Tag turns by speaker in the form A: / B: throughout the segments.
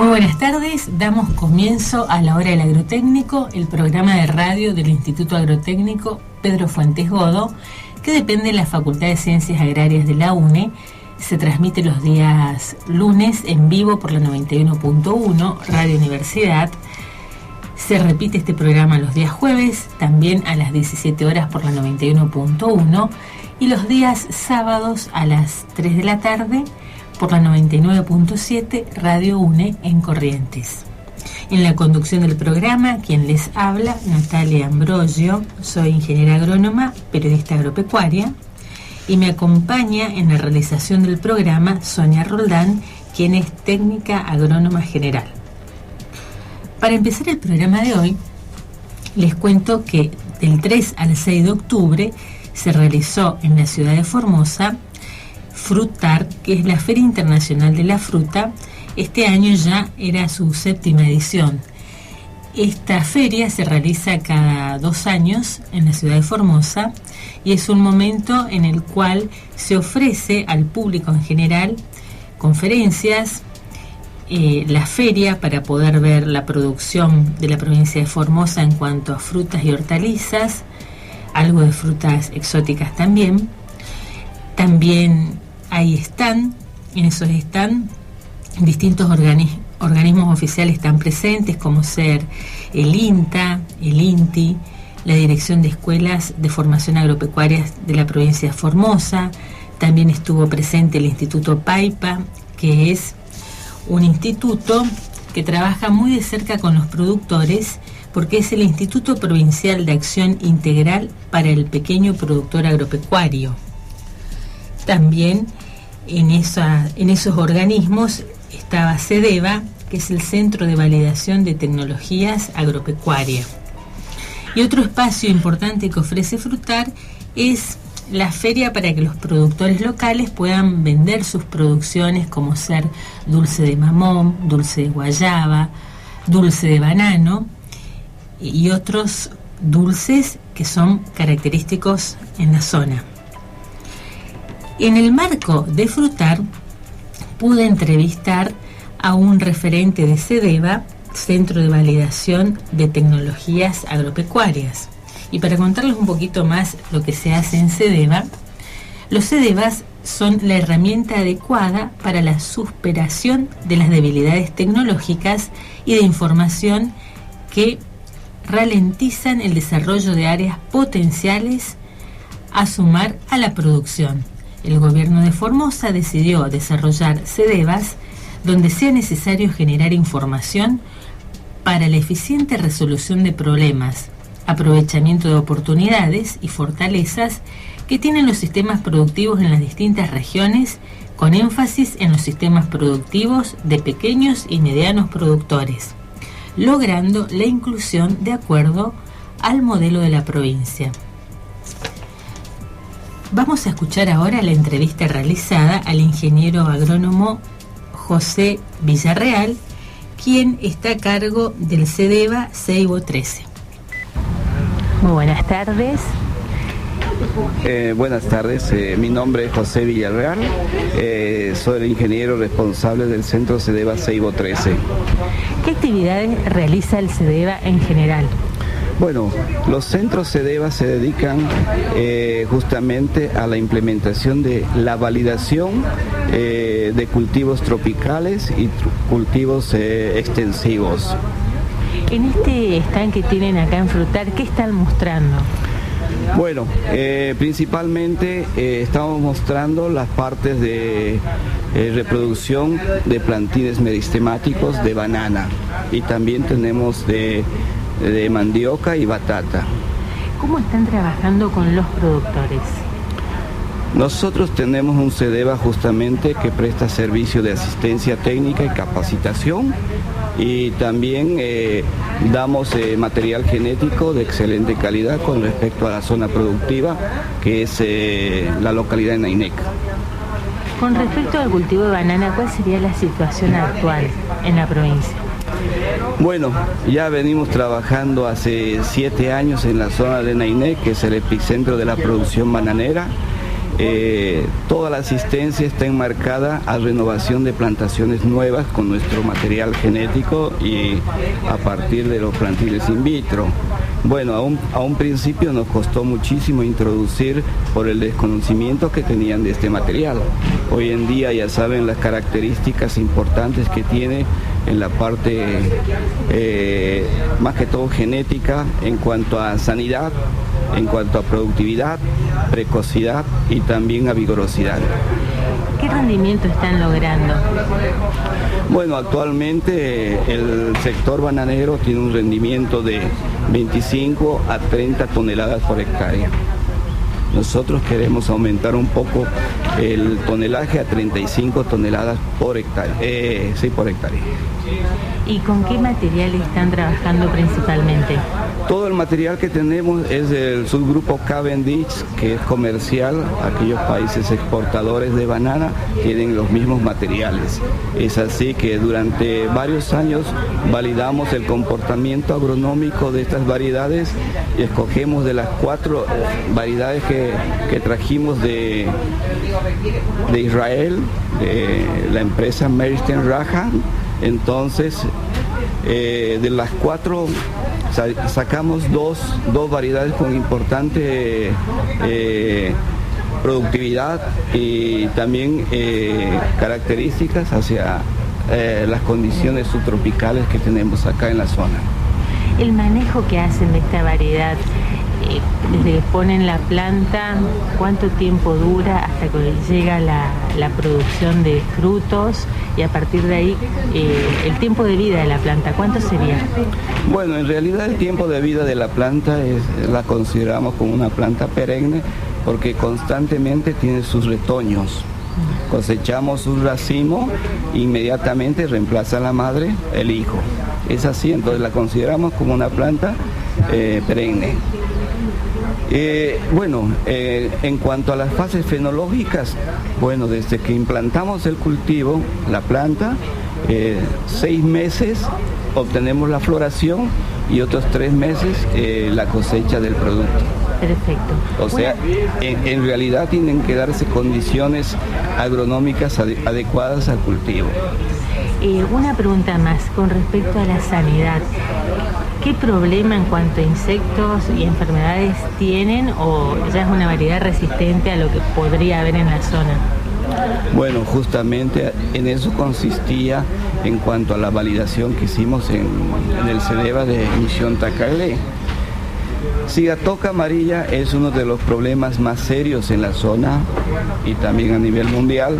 A: Muy buenas tardes, damos comienzo a La Hora del Agrotécnico, el programa de radio del Instituto Agrotécnico Pedro Fuentes Godo, que depende de la Facultad de Ciencias Agrarias de la UNE. Se transmite los días lunes en vivo por la 91.1, Radio Universidad. Se repite este programa los días jueves, también a las 17 horas por la 91.1, y los días sábados a las 3 de la tarde por la 99.7 Radio UNE en Corrientes. En la conducción del programa, quien les habla, Natalia Ambrosio, soy ingeniera agrónoma, periodista agropecuaria, y me acompaña en la realización del programa Sonia Roldán, quien es técnica agrónoma general. Para empezar el programa de hoy, les cuento que del 3 al 6 de octubre se realizó en la ciudad de Formosa Frutar, que es la Feria Internacional de la Fruta. Este año ya era su 7ª edición. Esta feria se realiza cada 2 años en la ciudad de Formosa y es un momento en el cual se ofrece al público en general conferencias, la feria para poder ver la producción de la provincia de Formosa en cuanto a frutas y hortalizas, algo de frutas exóticas también. También hay stand, en esos stand distintos organismos oficiales están presentes, como ser el INTA, el INTI, la Dirección de Escuelas de Formación Agropecuaria de la provincia de Formosa. También estuvo presente el Instituto Paipa, que es un instituto que trabaja muy de cerca con los productores, porque es el Instituto Provincial de Acción Integral para el Pequeño Productor Agropecuario. También en esos organismos estaba CEDEVA, que es el Centro de Validación de Tecnologías Agropecuarias. Y otro espacio importante que ofrece Frutar es la feria para que los productores locales puedan vender sus producciones, como ser dulce de mamón, dulce de guayaba, dulce de banano y otros dulces que son característicos en la zona. En el marco de Frutar pude entrevistar a un referente de CEDEVA, Centro de Validación de Tecnologías Agropecuarias. Y para contarles un poquito más lo que se hace en CEDEVA, los CEDEVAs son la herramienta adecuada para la superación de las debilidades tecnológicas y de información que ralentizan el desarrollo de áreas potenciales a sumar a la producción. El gobierno de Formosa decidió desarrollar CEDEVAs donde sea necesario generar información para la eficiente resolución de problemas, aprovechamiento de oportunidades y fortalezas que tienen los sistemas productivos en las distintas regiones, con énfasis en los sistemas productivos de pequeños y medianos productores, logrando la inclusión de acuerdo al modelo de la provincia. Vamos a escuchar ahora la entrevista realizada al ingeniero agrónomo José Villarreal, quien está a cargo del CEDEVA Ceibo 13. Muy buenas tardes.
B: Buenas tardes, mi nombre es José Villarreal, soy el ingeniero responsable del centro CEDEVA Ceibo 13.
A: ¿Qué actividades realiza el CEDEVA en general?
B: Bueno, los centros CEDEVA se dedican justamente a la implementación de la validación de cultivos tropicales y cultivos extensivos.
A: En este stand que tienen acá en Frutar, ¿qué están mostrando?
B: Bueno, principalmente estamos mostrando las partes de reproducción de plantines meristemáticos de banana, y también tenemos de mandioca y batata.
A: ¿Cómo están trabajando con los productores?
B: Nosotros tenemos un CEDEVA justamente que presta servicio de asistencia técnica y capacitación, y también damos material genético de excelente calidad con respecto a la zona productiva, que es la localidad de Nainec.
A: Con respecto al cultivo de banana, ¿cuál sería la situación actual en la provincia?
B: Bueno, ya venimos trabajando hace 7 años en la zona de Nainec, que es el epicentro de la producción bananera, toda la asistencia está enmarcada a renovación de plantaciones nuevas con nuestro material genético y a partir de los plantiles in vitro. Bueno, a un principio nos costó muchísimo introducir por el desconocimiento que tenían de este material. Hoy en día ya saben las características importantes que tiene en la parte más que todo genética en cuanto a sanidad, en cuanto a productividad, precocidad y también a vigorosidad.
A: ¿Qué rendimiento están logrando?
B: Bueno, actualmente el sector bananero tiene un rendimiento de 25 a 30 toneladas por hectárea. Nosotros queremos aumentar un poco el tonelaje a 35 toneladas por hectárea. Por hectárea.
A: ¿Y con qué material están trabajando principalmente?
B: Todo el material que tenemos es del subgrupo Cavendish, que es comercial. Aquellos países exportadores de banana tienen los mismos materiales. Es así que durante varios años validamos el comportamiento agronómico de estas variedades y escogemos de las 4 variedades que trajimos de Israel, de la empresa Meristem Rahan. Entonces, de las 4 sacamos dos variedades con importante productividad y también características hacia las condiciones subtropicales que tenemos acá en la zona.
A: El manejo que hacen de esta variedad, desde que ponen la planta, ¿cuánto tiempo dura hasta que llega la producción de frutos? Y a partir de ahí, el tiempo de vida de la planta, ¿cuánto sería?
B: Bueno, en realidad el tiempo de vida de la planta la consideramos como una planta perenne porque constantemente tiene sus retoños. Cosechamos un racimo, inmediatamente reemplaza a la madre el hijo. Es así, entonces la consideramos como una planta perenne. En cuanto a las fases fenológicas, bueno, desde que implantamos el cultivo, la planta, 6 meses obtenemos la floración y otros 3 meses la cosecha del producto.
A: Perfecto.
B: O sea, en realidad tienen que darse condiciones agronómicas adecuadas al cultivo.
A: Una pregunta más con respecto a la sanidad. ¿Qué problema en cuanto a insectos y enfermedades tienen o ya es una variedad resistente a lo que podría haber en la zona?
B: Bueno, justamente en eso consistía en cuanto a la validación que hicimos en el CEDEVA de Misión Tacaglé. Sigatoka amarilla es uno de los problemas más serios en la zona y también a nivel mundial.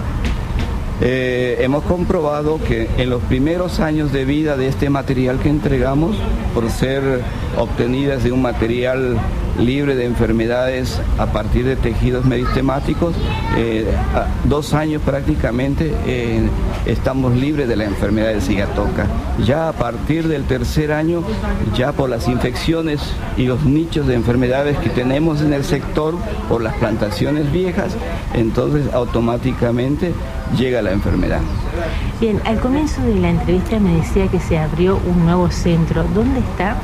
B: Hemos comprobado que en los primeros años de vida de este material que entregamos, por ser obtenidas de un material libre de enfermedades a partir de tejidos meristemáticos, 2 años prácticamente estamos libres de la enfermedad de Sigatoka. Ya a partir del 3er año, ya por las infecciones y los nichos de enfermedades que tenemos en el sector, por las plantaciones viejas, entonces automáticamente llega la enfermedad.
A: Bien, al comienzo de la entrevista me decía que se abrió un nuevo centro. ¿Dónde está?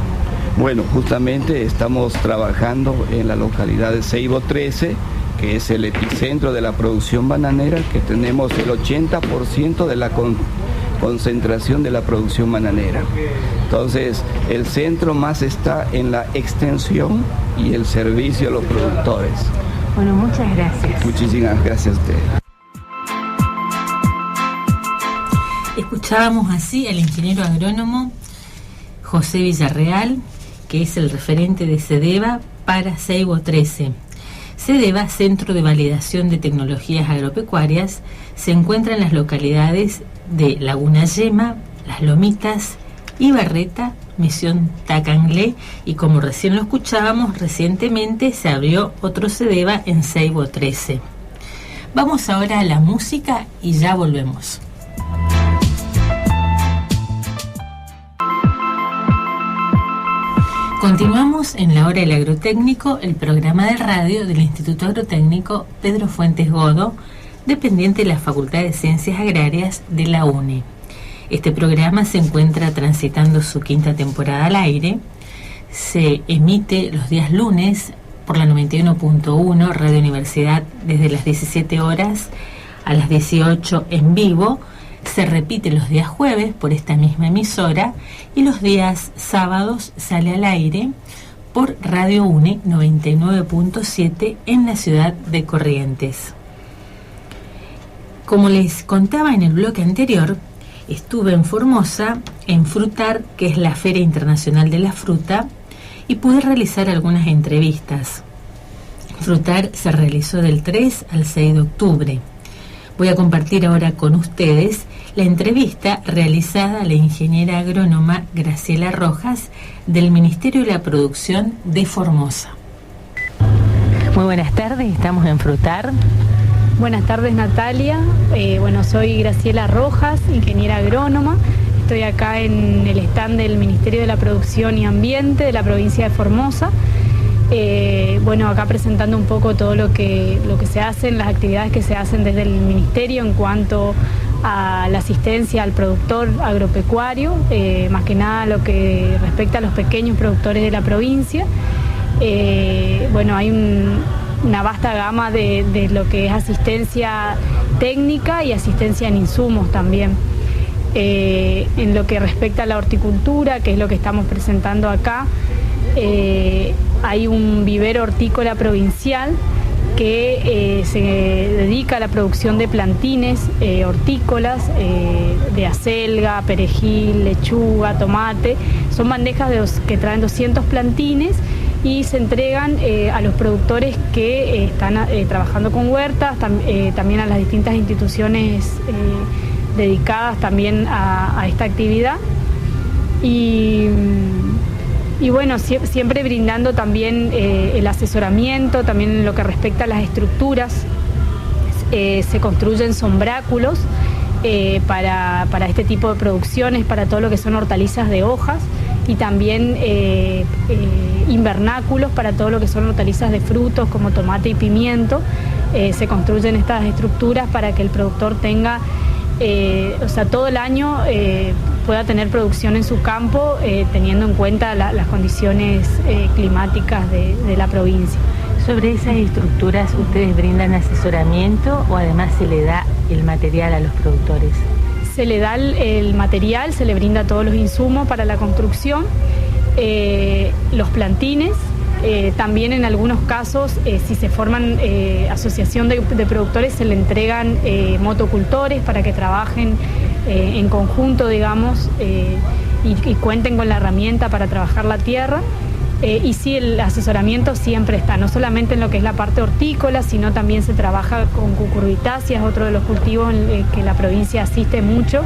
B: Bueno, justamente estamos trabajando en la localidad de Ceibo 13, que es el epicentro de la producción bananera, que tenemos el 80% de la concentración de la producción bananera. Entonces, el centro más está en la extensión y el servicio a los productores.
A: Bueno, muchas gracias.
B: Muchísimas gracias a ustedes.
A: Escuchábamos así al ingeniero agrónomo José Villarreal, que es el referente de CEDEVA para Ceibo 13. CEDEVA, Centro de Validación de Tecnologías Agropecuarias, se encuentra en las localidades de Laguna Yema, Las Lomitas, Ibarreta, Misión Tacaglé y, como recién lo escuchábamos, recientemente se abrió otro CEDEVA en Ceibo 13. Vamos ahora a la música y ya volvemos. Continuamos en la hora del agrotécnico, el programa de radio del Instituto Agrotécnico Pedro Fuentes Godo, dependiente de la Facultad de Ciencias Agrarias de la UNE. Este programa se encuentra transitando su 5ª temporada al aire. Se emite los días lunes por la 91.1 Radio Universidad desde las 17 horas a las 18 en vivo. Se repite los días jueves por esta misma emisora y los días sábados sale al aire por Radio UNE 99.7 en la ciudad de Corrientes. Como les contaba en el bloque anterior, estuve en Formosa, en Frutar, que es la Feria Internacional de la Fruta, y pude realizar algunas entrevistas. Frutar se realizó del 3 al 6 de octubre. Voy a compartir ahora con ustedes la entrevista realizada a la ingeniera agrónoma Graciela Rojas del Ministerio de la Producción de Formosa. Muy buenas tardes, estamos en Frutar.
C: Buenas tardes, Natalia. Soy Graciela Rojas, ingeniera agrónoma. Estoy acá en el stand del Ministerio de la Producción y Ambiente de la provincia de Formosa. Acá presentando un poco todo lo que se hace, las actividades que se hacen desde el Ministerio en cuanto a la asistencia al productor agropecuario, más que nada lo que respecta a los pequeños productores de la provincia. Hay una vasta gama de lo que es asistencia técnica y asistencia en insumos también. En lo que respecta a la horticultura, que es lo que estamos presentando acá, hay un vivero hortícola provincial que se dedica a la producción de plantines hortícolas, de acelga, perejil, lechuga, tomate. Son bandejas que traen 200 plantines y se entregan a los productores que están trabajando con huertas, también a las distintas instituciones dedicadas también a esta actividad. Siempre brindando también el asesoramiento, también en lo que respecta a las estructuras. Se construyen sombráculos para este tipo de producciones, para todo lo que son hortalizas de hojas, y también invernáculos para todo lo que son hortalizas de frutos como tomate y pimiento. Se construyen estas estructuras para que el productor tenga todo el año pueda tener producción en su campo, teniendo en cuenta las condiciones climáticas de la provincia.
A: Sobre esas estructuras, ¿ustedes brindan asesoramiento o además se le da el material a los productores?
C: Se le da el material, se le brinda todos los insumos para la construcción, los plantines. También en algunos casos, si se forman asociación de productores, se le entregan motocultores para que trabajen en conjunto, digamos, y cuenten con la herramienta para trabajar la tierra. Y sí, el asesoramiento siempre está, no solamente en lo que es la parte hortícola, sino también se trabaja con cucurbitáceas, otro de los cultivos en que la provincia asiste mucho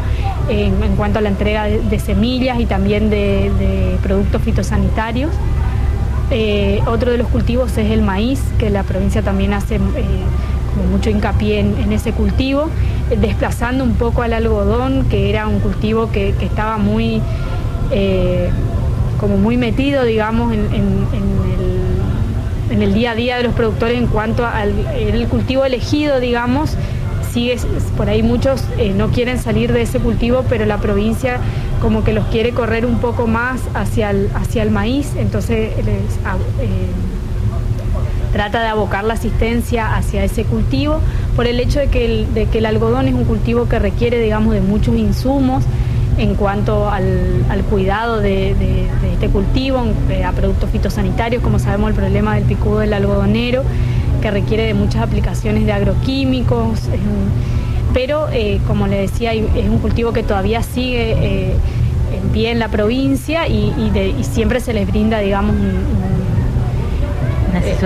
C: en cuanto a la entrega de semillas y también de productos fitosanitarios. Otro de los cultivos es el maíz, que la provincia también hace como mucho hincapié en ese cultivo, desplazando un poco al algodón, que era un cultivo que estaba muy metido, digamos, en el día a día de los productores en cuanto al el cultivo elegido, digamos. Sigue, por ahí muchos no quieren salir de ese cultivo, pero la provincia como que los quiere correr un poco más hacia el maíz, entonces trata de abocar la asistencia hacia ese cultivo, por el hecho de que el algodón es un cultivo que requiere, digamos, de muchos insumos en cuanto al cuidado de este cultivo, a productos fitosanitarios, como sabemos el problema del picudo del algodonero, que requiere de muchas aplicaciones de agroquímicos, pero como le decía, es un cultivo que todavía sigue en pie en la provincia y siempre se les brinda, digamos,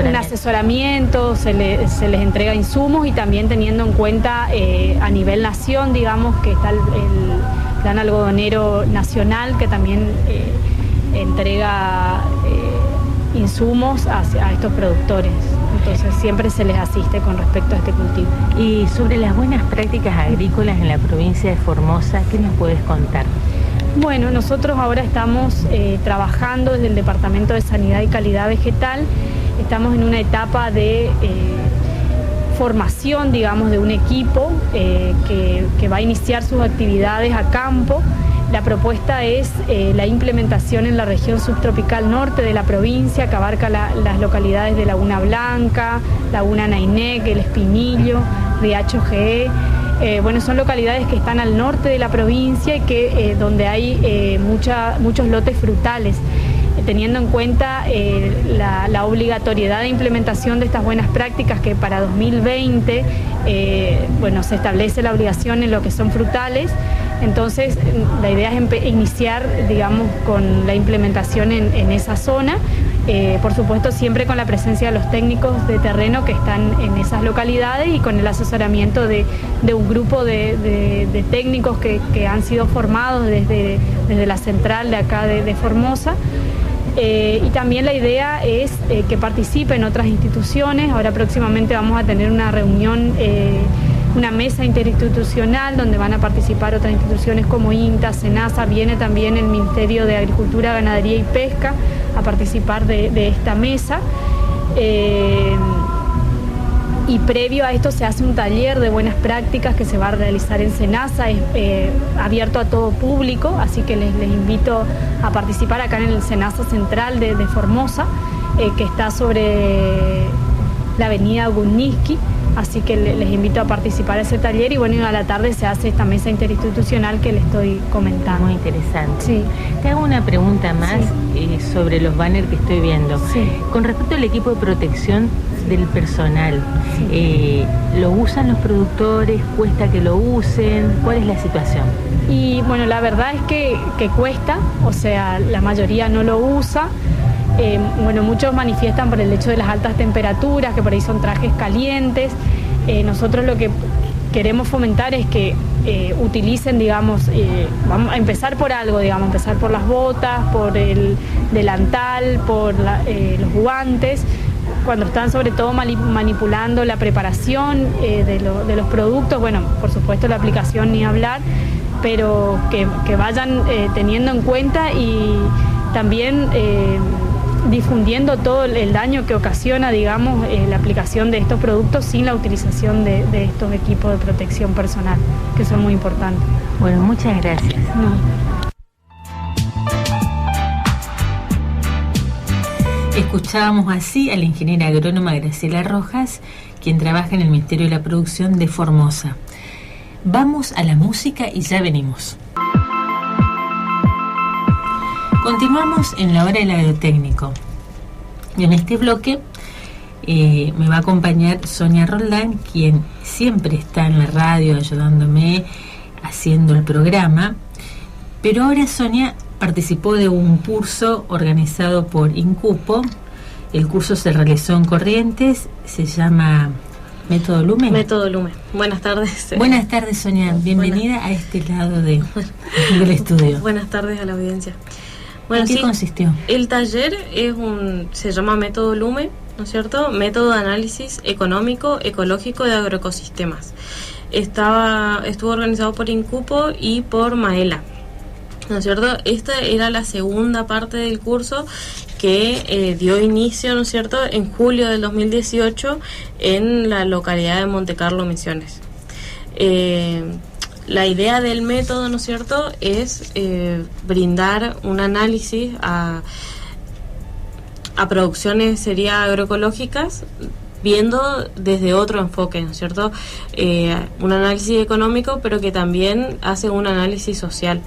C: un asesoramiento, se les entrega insumos, y también teniendo en cuenta a nivel nación, digamos, que está el Plan Algodonero Nacional, que también entrega insumos a estos productores. Entonces siempre se les asiste con respecto a este cultivo.
A: Y sobre las buenas prácticas agrícolas en la provincia de Formosa, ¿qué nos puedes contar?
C: Bueno, nosotros ahora estamos trabajando desde el Departamento de Sanidad y Calidad Vegetal. Estamos en una etapa de formación, digamos, de un equipo que va a iniciar sus actividades a campo. La propuesta es la implementación en la región subtropical norte de la provincia, que abarca las localidades de Laguna Blanca, Laguna Nainec, El Espinillo, Riacho GE. Bueno, son localidades que están al norte de la provincia y que donde hay muchos lotes frutales. Teniendo en cuenta la obligatoriedad de implementación de estas buenas prácticas, que para 2020 se establece la obligación en lo que son frutales. Entonces la idea es iniciar, digamos, con la implementación en esa zona, por supuesto siempre con la presencia de los técnicos de terreno que están en esas localidades y con el asesoramiento de un grupo de técnicos que han sido formados desde la central de acá de Formosa. Y también la idea es que participen otras instituciones. Ahora próximamente vamos a tener una reunión, una mesa interinstitucional donde van a participar otras instituciones como INTA, SENASA. Viene también el Ministerio de Agricultura, Ganadería y Pesca a participar de esta mesa. Y previo a esto se hace un taller de buenas prácticas que se va a realizar en SENASA, es abierto a todo público, así que les invito a participar acá en el SENASA Central de Formosa, que está sobre la avenida Guniski, así que les invito a participar a ese taller y bueno, a la tarde se hace esta mesa interinstitucional que les estoy comentando.
A: Muy interesante.
C: Sí.
A: Te hago una pregunta más sobre los banners que estoy viendo.
C: Sí.
A: Con respecto al equipo de protección del personal, ¿lo usan los productores? ¿Cuesta que lo usen? ¿Cuál es la situación?
C: Y bueno, la verdad es que cuesta, o sea, la mayoría no lo usa. Muchos manifiestan por el hecho de las altas temperaturas, que por ahí son trajes calientes. Nosotros lo que queremos fomentar es que utilicen, digamos, vamos a empezar por algo, digamos, empezar por las botas, por el delantal, por los guantes, cuando están sobre todo manipulando la preparación de los productos. Bueno, por supuesto la aplicación ni hablar, pero que vayan teniendo en cuenta y también difundiendo todo el daño que ocasiona, digamos, la aplicación de estos productos sin la utilización de estos equipos de protección personal, que son muy importantes.
A: Bueno, muchas gracias. Escuchábamos así a la ingeniera agrónoma Graciela Rojas, quien trabaja en el Ministerio de la Producción de Formosa. Vamos a la música y ya venimos. Continuamos en la hora del agrotécnico. Y en este bloque me va a acompañar Sonia Roldán, quien siempre está en la radio ayudándome haciendo el programa. Pero ahora Sonia participó de un curso organizado por INCUPO. El curso se realizó en Corrientes, se llama Método Lumen.
D: Método Lumen. Buenas tardes.
A: Buenas tardes, Sonia. Bienvenida a este lado del estudio.
D: Buenas tardes a la audiencia.
A: ¿En qué consistió?
D: El taller se llama Método Lumen, ¿no es cierto? Método de análisis económico, ecológico de agroecosistemas. Estuvo organizado por INCUPO y por Maela, ¿no es cierto? Esta era la segunda parte del curso que dio inicio, ¿no es cierto?, en julio del 2018 en la localidad de Montecarlo, Misiones. La idea del método, ¿no es cierto?, es brindar un análisis a producciones agroecológicas, viendo desde otro enfoque, ¿no es cierto?, un análisis económico, pero que también hace un análisis social.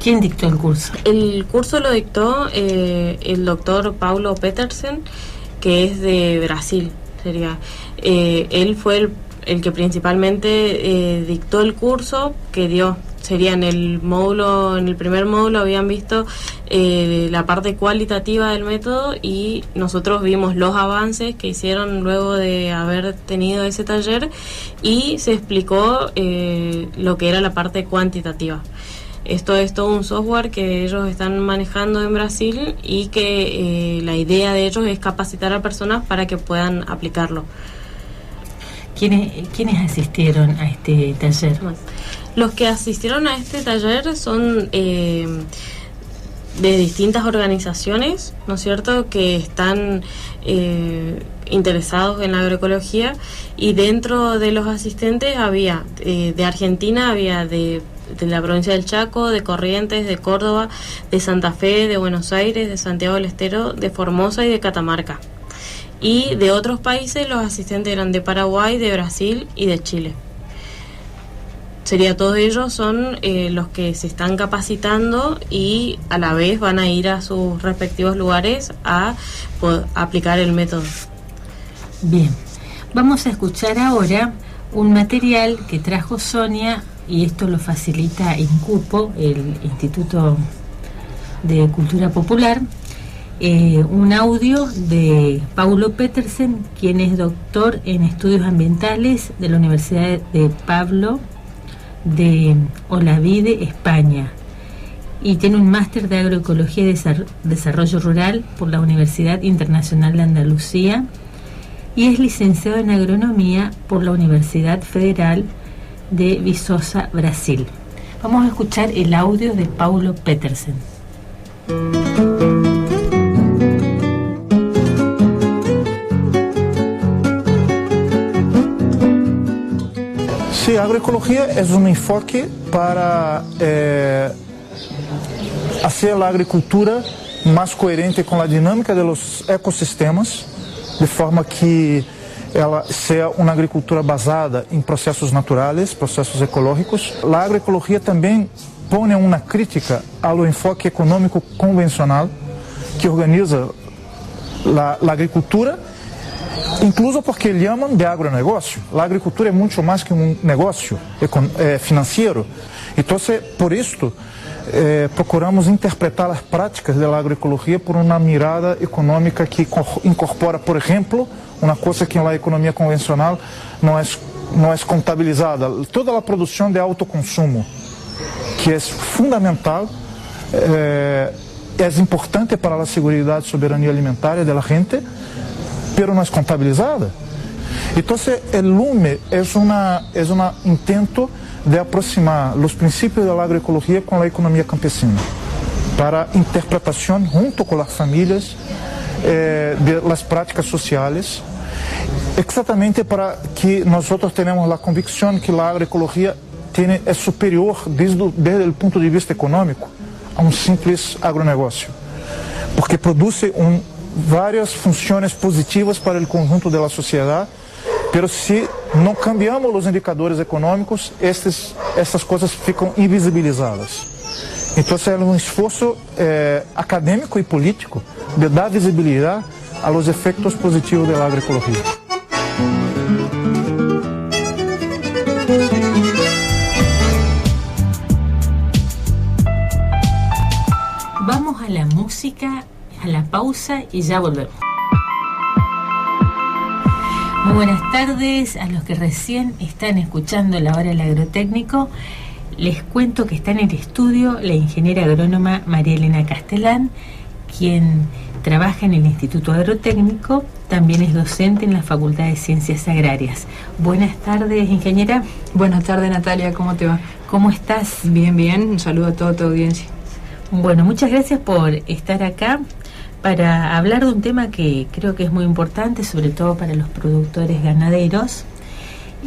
A: ¿Quién dictó el curso?
D: El curso lo dictó el doctor Paulo Petersen, que es de Brasil, él fue el que principalmente dictó el curso que dio. En el primer módulo habían visto la parte cualitativa del método y nosotros vimos los avances que hicieron luego de haber tenido ese taller y se explicó lo que era la parte cuantitativa. Esto es todo un software que ellos están manejando en Brasil y que la idea de ellos es capacitar a personas para que puedan aplicarlo.
A: ¿Quiénes asistieron a este taller?
D: Los que asistieron a este taller son de distintas organizaciones, ¿no es cierto?, que están interesados en la agroecología, y dentro de los asistentes había de Argentina, había de de la provincia del Chaco, de Corrientes, de Córdoba, de Santa Fe, de Buenos Aires, de Santiago del Estero, de Formosa y de Catamarca. Y de otros países los asistentes eran de Paraguay, de Brasil y de Chile. Todos ellos son los que se están capacitando y a la vez van a ir a sus respectivos lugares a aplicar el método.
A: Bien, vamos a escuchar ahora un material que trajo Sonia, y esto lo facilita INCUPO, el Instituto de Cultura Popular, un audio de Paulo Petersen, quien es doctor en estudios ambientales de la Universidad de Pablo de Olavide, España, y tiene un máster de agroecología y desarrollo rural por la Universidad Internacional de Andalucía, y es licenciado en agronomía por la Universidad Federal de Viçosa, Brasil. Vamos a escuchar el audio de Paulo Petersen.
E: Sí, agroecología es un enfoque para hacer la agricultura más coherente con la dinámica de los ecosistemas, de forma que ela seja uma agricultura basada em processos naturais, processos ecológicos. A agroecologia também põe uma crítica ao enfoque econômico convencional que organiza a agricultura, incluso porque chamam de agronegócio. A agricultura é muito mais que um negócio financeiro. Então, por isso, procuramos interpretar as práticas da agroecologia por uma mirada econômica que incorpora, por exemplo, uma coisa que na economia convencional não é contabilizada. Toda a produção de autoconsumo, que é fundamental, é importante para a segurança e soberania alimentar da gente, pero não é contabilizada. Então, o LUME é um intento de aproximar os princípios da agroecologia com a economia campesina, para interpretação junto com as famílias das práticas sociais, exatamente para que nós tenhamos a convicção que a agroecologia é superior desde o ponto de vista econômico a um simples agronegócio, porque produz várias funções positivas para o conjunto da sociedade. Pero se não cambiamos os indicadores econômicos, essas coisas ficam invisibilizadas. Então, é um esforço acadêmico e político de dar visibilidade aos efeitos positivos da agroecologia.
A: Vamos a la música, a la pausa y ya volvemos. Muy buenas tardes a los que recién están escuchando La Hora del Agrotécnico. Les cuento que está en el estudio la ingeniera agrónoma María Elena Castellán, quien trabaja en el Instituto Agrotécnico, también es docente en la Facultad de Ciencias Agrarias. Buenas tardes, ingeniera.
F: Buenas tardes, Natalia, ¿cómo te va?
A: ¿Cómo estás?
F: Bien, bien, un saludo a toda tu audiencia.
A: Bueno, muchas gracias por estar acá para hablar de un tema que creo que es muy importante, sobre todo para los productores ganaderos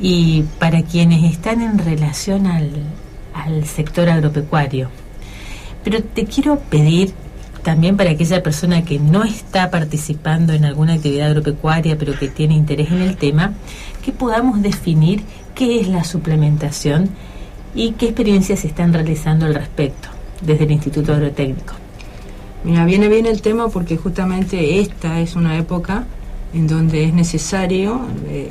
A: y para quienes están en relación al sector agropecuario. Pero te quiero pedir también, para aquella persona que no está participando en alguna actividad agropecuaria pero que tiene interés en el tema, que podamos definir qué es la suplementación y qué experiencias se están realizando al respecto desde el Instituto Agrotécnico.
F: Mira, viene bien el tema porque justamente esta es una época en donde es necesario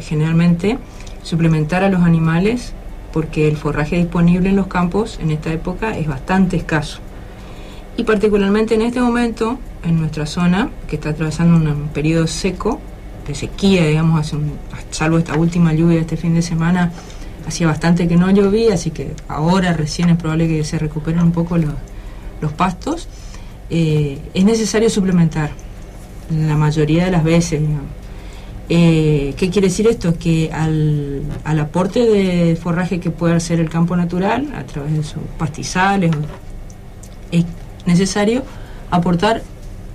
F: generalmente suplementar a los animales, porque el forraje disponible en los campos en esta época es bastante escaso. Y particularmente en este momento, en nuestra zona, que está atravesando un periodo seco, de sequía, digamos, salvo esta última lluvia de este fin de semana, hacía bastante que no llovía, así que ahora recién es probable que se recuperen un poco los pastos. Es necesario suplementar la mayoría de las veces, digamos. ¿Qué quiere decir esto? Que al aporte de forraje que puede hacer el campo natural a través de sus pastizales, es necesario aportar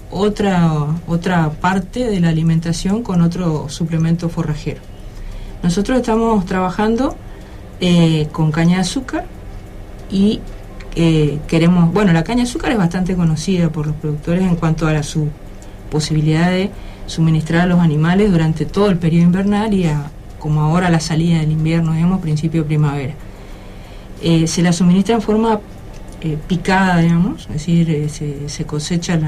F: otra parte de la alimentación con otro suplemento forrajero. Nosotros estamos trabajando con caña de azúcar y queremos, bueno, la caña de azúcar es bastante conocida por los productores en cuanto a su posibilidad de suministrar a los animales durante todo el periodo invernal y como ahora la salida del invierno, digamos, principio de primavera. Se la suministra en forma picada, digamos, es decir, se cosecha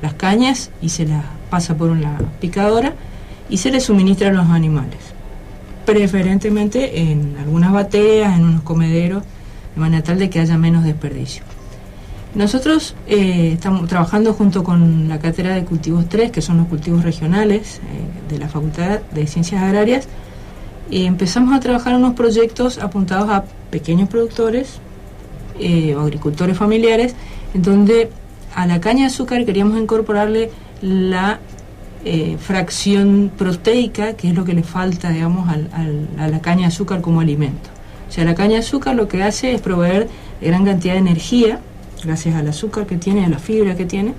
F: las cañas y se las pasa por una picadora y se les suministra a los animales, preferentemente en algunas bateas, en unos comederos, de manera tal de que haya menos desperdicio. Nosotros estamos trabajando junto con la Cátedra de Cultivos 3, que son los cultivos regionales de la Facultad de Ciencias Agrarias, y empezamos a trabajar unos proyectos apuntados a pequeños productores o agricultores familiares, en donde a la caña de azúcar queríamos incorporarle la fracción proteica, que es lo que le falta, digamos, a la caña de azúcar como alimento. O sea, la caña de azúcar lo que hace es proveer gran cantidad de energía, gracias al azúcar que tiene, a la fibra que tiene,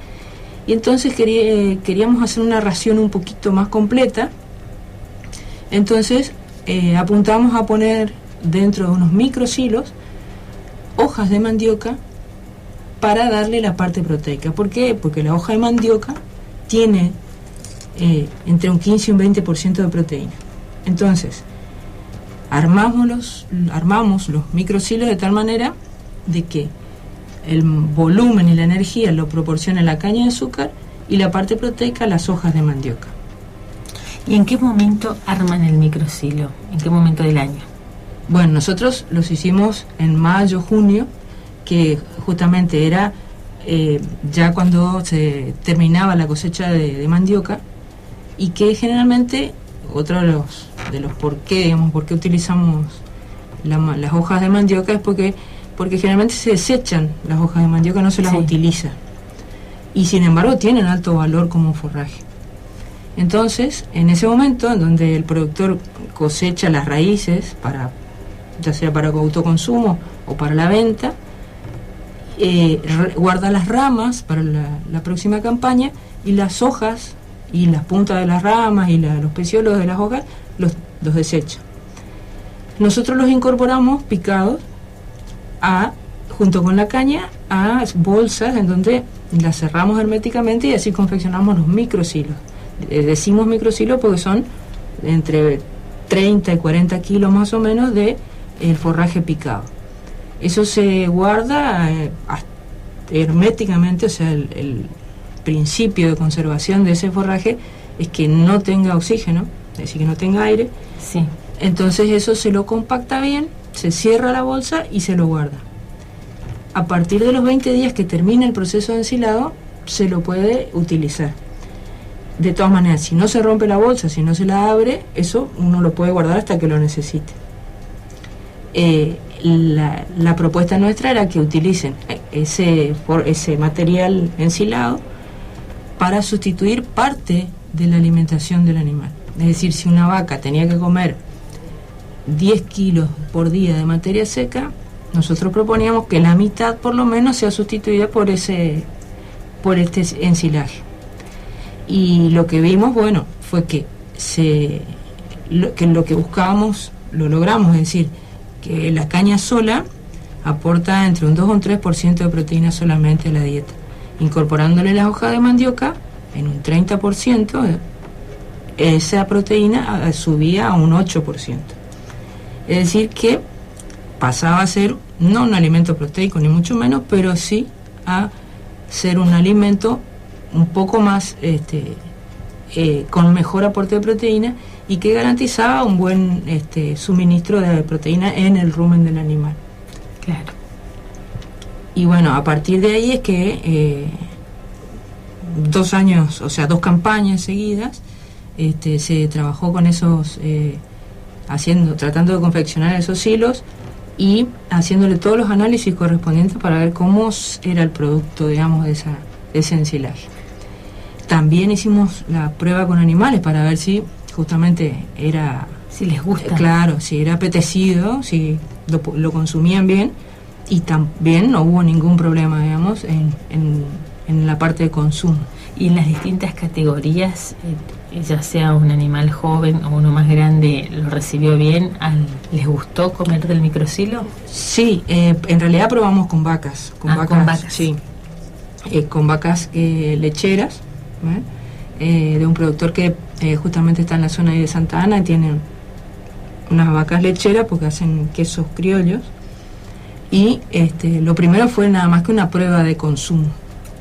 F: y entonces queríamos hacer una ración un poquito más completa. Entonces apuntamos a poner dentro de unos microsilos hojas de mandioca para darle la parte proteica. ¿Por qué? Porque la hoja de mandioca tiene entre un 15 y un 20% de proteína. Entonces, armamos los microsilos de tal manera de que el volumen y la energía lo proporciona la caña de azúcar y la parte proteica las hojas de mandioca.
A: ¿Y en qué momento arman el microsilo? ¿En qué momento del año?
F: Bueno, nosotros los hicimos en mayo, junio, que justamente era ya cuando se terminaba la cosecha de mandioca, y que generalmente, otro de los por qué utilizamos las hojas de mandioca es porque generalmente se desechan las hojas de mandioca, no se las utiliza, y sin embargo tienen alto valor como forraje. Entonces, en ese momento en donde el productor cosecha las raíces, ya sea para autoconsumo o para la venta, guarda las ramas para la próxima campaña, y las hojas y las puntas de las ramas y los peciolos de las hojas los desecha. Nosotros los incorporamos picados junto con la caña a bolsas en donde las cerramos herméticamente, y así confeccionamos los microsilos. Decimos microsilos porque son entre 30 y 40 kilos más o menos de el forraje picado. Eso se guarda herméticamente, o sea, el principio de conservación de ese forraje es que no tenga oxígeno, es decir, que no tenga aire.
A: Sí.
F: Entonces eso se lo compacta bien, se cierra la bolsa y se lo guarda. A partir de los 20 días que termina el proceso de ensilado, se lo puede utilizar. De todas maneras, si no se rompe la bolsa, si no se la abre, eso uno lo puede guardar hasta que lo necesite. La propuesta nuestra era que utilicen ese material ensilado para sustituir parte de la alimentación del animal. Es decir, si una vaca tenía que comer 10 kilos por día de materia seca, nosotros proponíamos que la mitad por lo menos sea sustituida por este ensilaje. Y lo que vimos, bueno, fue que lo que buscábamos lo logramos, es decir, que la caña sola aporta entre un 2 o un 3% de proteína solamente a la dieta. Incorporándole las hojas de mandioca, en un 30%, esa proteína subía a un 8%. Es decir, que pasaba a ser no un alimento proteico, ni mucho menos, pero sí a ser un alimento un poco más con mejor aporte de proteína, y que garantizaba un buen suministro de proteína en el rumen del animal.
A: Claro.
F: Y bueno, a partir de ahí es que 2 años, o sea, 2 campañas seguidas, se trabajó con esos, tratando de confeccionar esos hilos y haciéndole todos los análisis correspondientes para ver cómo era el producto, digamos, de ese ensilaje. También hicimos la prueba con animales para ver si justamente era...
A: Si les gusta.
F: Claro, si era apetecido, si lo consumían bien, y también no hubo ningún problema, digamos, en la parte de consumo.
A: Y en las distintas categorías, ya sea un animal joven o uno más grande, ¿lo recibió bien? ¿Les gustó comer del microcilo?
F: Sí, en realidad probamos con vacas. Con vacas. Sí, con vacas lecheras, de un productor que justamente está en la zona de Santa Ana, y tienen unas vacas lecheras porque hacen quesos criollos. Y lo primero fue nada más que una prueba de consumo.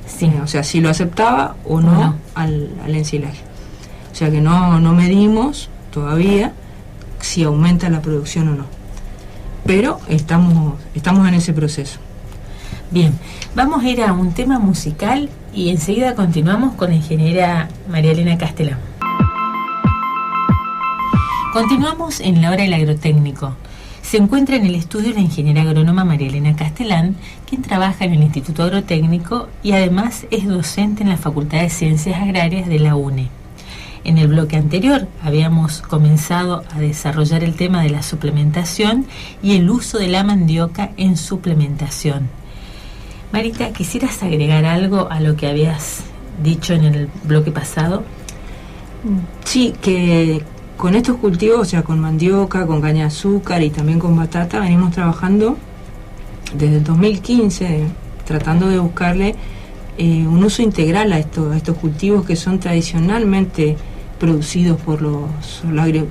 F: Sí. O sea, si lo aceptaba o no al ensilaje. O sea que no medimos todavía si aumenta la producción o no. Pero estamos en ese proceso.
A: Bien, vamos a ir a un tema musical y enseguida continuamos con la ingeniera María Elena Castellán. Continuamos en la hora del agrotécnico. Se encuentra en el estudio la ingeniera agrónoma María Elena Castellán, quien trabaja en el Instituto Agrotécnico y además es docente en la Facultad de Ciencias Agrarias de la UNE. En el bloque anterior habíamos comenzado a desarrollar el tema de la suplementación y el uso de la mandioca en suplementación. Marita, ¿quisieras agregar algo a lo que habías dicho en el bloque pasado?
F: Sí, que con estos cultivos, o sea, con mandioca, con caña de azúcar y también con batata, venimos trabajando desde el 2015, tratando de buscarle un uso integral a estos cultivos que son tradicionalmente producidos por los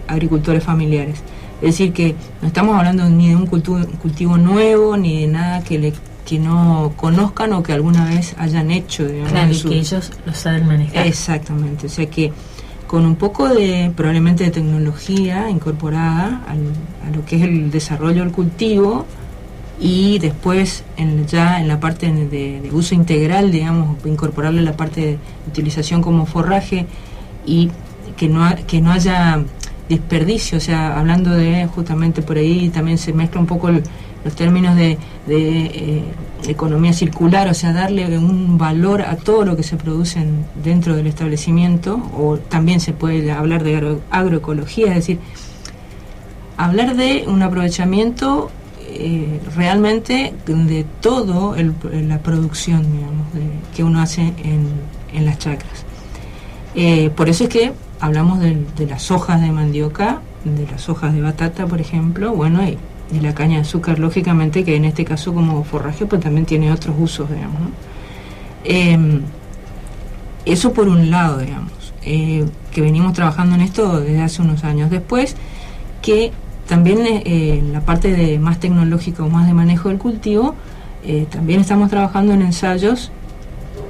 F: agricultores familiares. Es decir, que no estamos hablando ni de un cultivo nuevo, ni de nada que no conozcan o que alguna vez hayan hecho. Digamos,
A: claro, y que ellos lo saben manejar.
F: Exactamente, o sea que con un poco probablemente de tecnología incorporada a lo que es el desarrollo del cultivo, y después ya en la parte de uso integral, digamos, incorporarle la parte de utilización como forraje, y que no haya desperdicio. O sea, hablando de, justamente por ahí también se mezcla un poco los términos de economía circular, o sea, darle un valor a todo lo que se produce dentro del establecimiento, o también se puede hablar de agroecología, es decir, hablar de un aprovechamiento realmente de todo la producción, digamos, que uno hace en las chacras. Por eso es que hablamos de las hojas de mandioca, de las hojas de batata, por ejemplo, bueno, y la caña de azúcar, lógicamente, que en este caso como forraje pues también tiene otros usos, digamos, ¿no? Eso por un lado, digamos, que venimos trabajando en esto desde hace unos años. Después, que también en la parte de más tecnológica o más de manejo del cultivo, también estamos trabajando en ensayos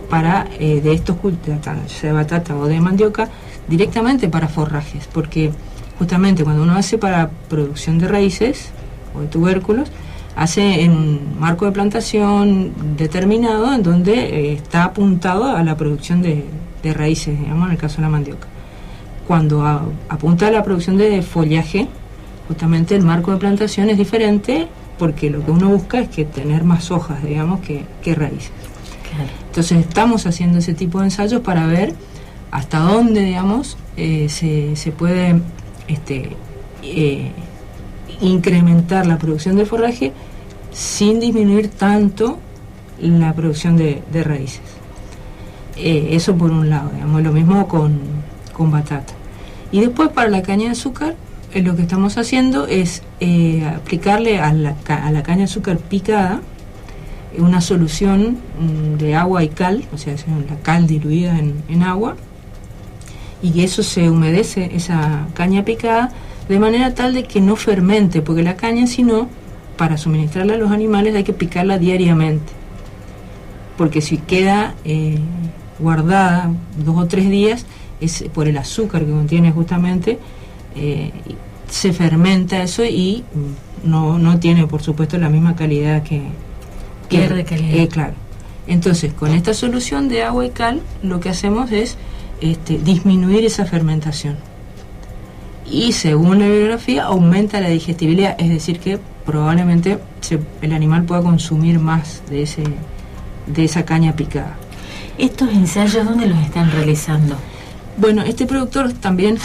F: para de estos cultivos, sea de batata o de mandioca, directamente para forrajes, porque justamente cuando uno hace para producción de raíces o de tubérculos, hace en un marco de plantación determinado en donde está apuntado a la producción de raíces, digamos, en el caso de la mandioca. Cuando apunta a la producción de follaje, justamente el marco de plantación es diferente, porque lo que uno busca es que tener más hojas, digamos, que raíces. Claro. Entonces estamos haciendo ese tipo de ensayos para ver hasta dónde, digamos, se puede incrementar la producción de forraje sin disminuir tanto la producción de raíces. Eso por un lado, digamos, lo mismo con batata. Y después para la caña de azúcar, lo que estamos haciendo es aplicarle a la caña de azúcar picada una solución de agua y cal, o sea, la cal diluida en agua, y que eso se humedece, esa caña picada, de manera tal de que no fermente, porque la caña, si no, para suministrarla a los animales hay que picarla diariamente, porque si queda guardada 2 o 3 días, es por el azúcar que contiene justamente, se fermenta eso y no tiene, por supuesto, la misma calidad que
A: pierde calidad.
F: Claro. Entonces, con esta solución de agua y cal, lo que hacemos es disminuir esa fermentación. Y según la bibliografía, aumenta la digestibilidad, es decir, que probablemente el animal pueda consumir más de esa caña picada.
A: ¿Estos ensayos dónde los están realizando?
F: Bueno, este productor también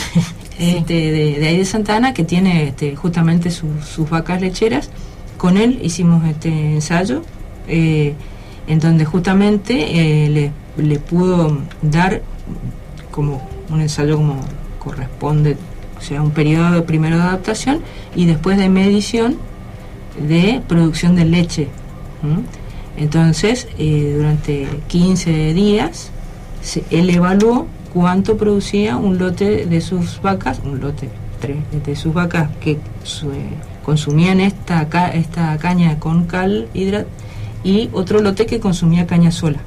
F: sí. de ahí de Santa Ana, que tiene justamente sus vacas lecheras, con él hicimos este ensayo, en donde justamente le pudo dar como un ensayo como corresponde, o sea, un periodo primero de adaptación y después de medición de producción de leche. Entonces, durante 15 días, él evaluó cuánto producía un lote de sus vacas, de sus vacas que consumían esta caña con cal hidrato y otro lote que consumía caña sola.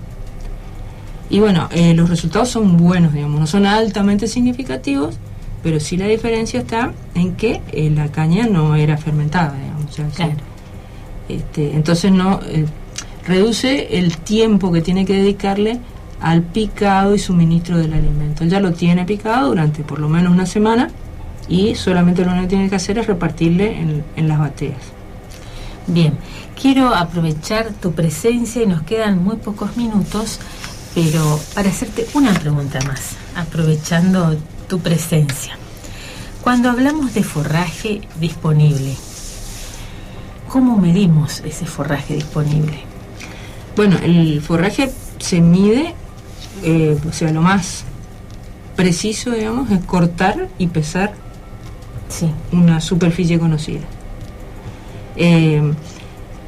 F: Y bueno, los resultados son buenos, digamos, no son altamente significativos, pero sí la diferencia está en que la caña no era fermentada, digamos. O sea,
A: claro.
F: Entonces reduce el tiempo que tiene que dedicarle al picado y suministro del alimento. Él ya lo tiene picado durante por lo menos una semana y solamente lo único que tiene que hacer es repartirle en las bateas.
A: Bien, quiero aprovechar tu presencia y nos quedan muy pocos minutos, pero para hacerte una pregunta más, aprovechando tu presencia. Cuando hablamos de forraje disponible, ¿cómo medimos ese forraje disponible?
F: Bueno, el forraje se mide, o sea, lo más preciso, digamos, es cortar y pesar una superficie conocida.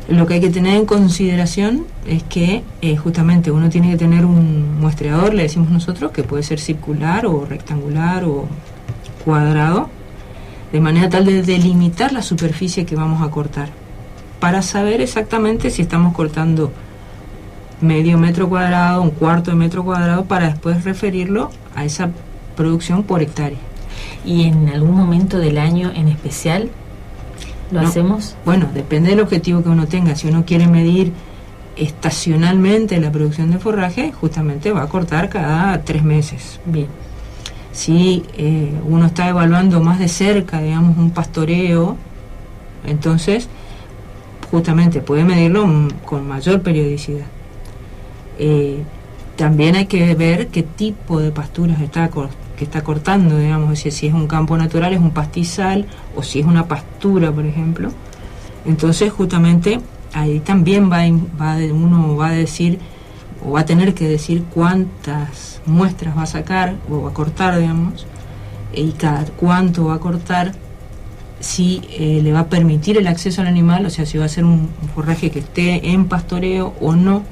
F: Lo que hay que tener en consideración es que justamente uno tiene que tener un muestreador, le decimos nosotros, que puede ser circular o rectangular o cuadrado, de manera tal de delimitar la superficie que vamos a cortar, para saber exactamente si estamos cortando medio metro cuadrado, un cuarto de metro cuadrado, para después referirlo a esa producción por hectárea.
A: ¿Y en algún momento del año en especial lo hacemos?
F: Bueno, depende del objetivo que uno tenga. Si uno quiere medir estacionalmente la producción de forraje, justamente va a cortar cada 3 meses.
A: Bien.
F: Si uno está evaluando más de cerca, digamos, un pastoreo, entonces justamente puede medirlo con mayor periodicidad. También hay que ver qué tipo de pasturas que está cortando, digamos, si es un campo natural, es un pastizal, o si es una pastura, por ejemplo. Entonces justamente ahí también uno va a decir, o va a tener que decir cuántas muestras va a sacar o va a cortar, digamos, y cada cuánto va a cortar, si le va a permitir el acceso al animal, o sea, si va a ser un forraje que esté en pastoreo o no.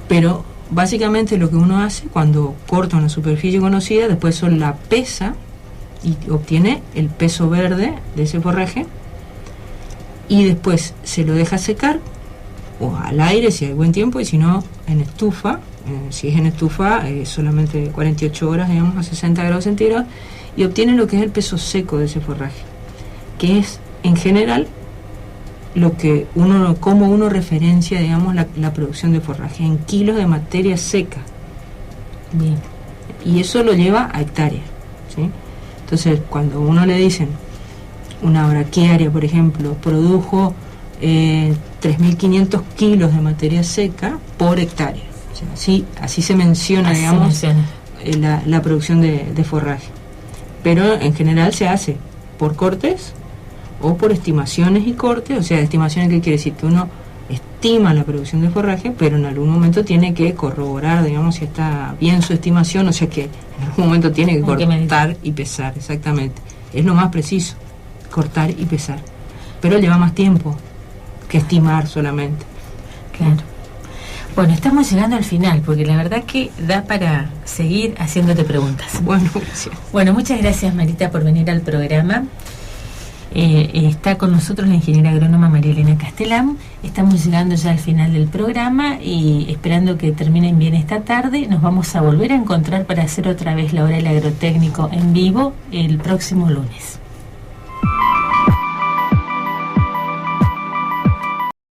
F: Pero básicamente lo que uno hace cuando corta una superficie conocida, después eso la pesa y obtiene el peso verde de ese forraje, y después se lo deja secar o al aire si hay buen tiempo, y si no en estufa. Si es en estufa, solamente 48 horas, digamos, a 60 grados centígrados, y obtiene lo que es el peso seco de ese forraje, que es en general lo que como uno referencia, digamos, la producción de forraje en kilos de materia seca.
A: Bien.
F: Y eso lo lleva a hectáreas, ¿sí? Entonces, cuando uno le dicen una braquiaria, por ejemplo, produjo 3.500 kilos de materia seca por hectárea. O sea, así se menciona, digamos, la producción de forraje. Pero en general se hace por cortes o por estimaciones y cortes. O sea, estimaciones, que quiere decir que uno estima la producción de forraje, pero en algún momento tiene que corroborar, digamos, si está bien su estimación, o sea que en algún momento tiene que cortar y pesar, exactamente. Es lo más preciso, cortar y pesar. Pero lleva más tiempo que estimar solamente.
A: Claro. Bueno, estamos llegando al final, porque la verdad que da para seguir haciéndote preguntas.
F: Bueno, gracias.
A: Bueno, muchas gracias, Marita, por venir al programa. Está con nosotros la ingeniera agrónoma María Elena Castelán. Estamos llegando ya al final del programa y esperando que terminen bien esta tarde. Nos vamos a volver a encontrar para hacer otra vez la hora del agrotécnico en vivo el próximo lunes.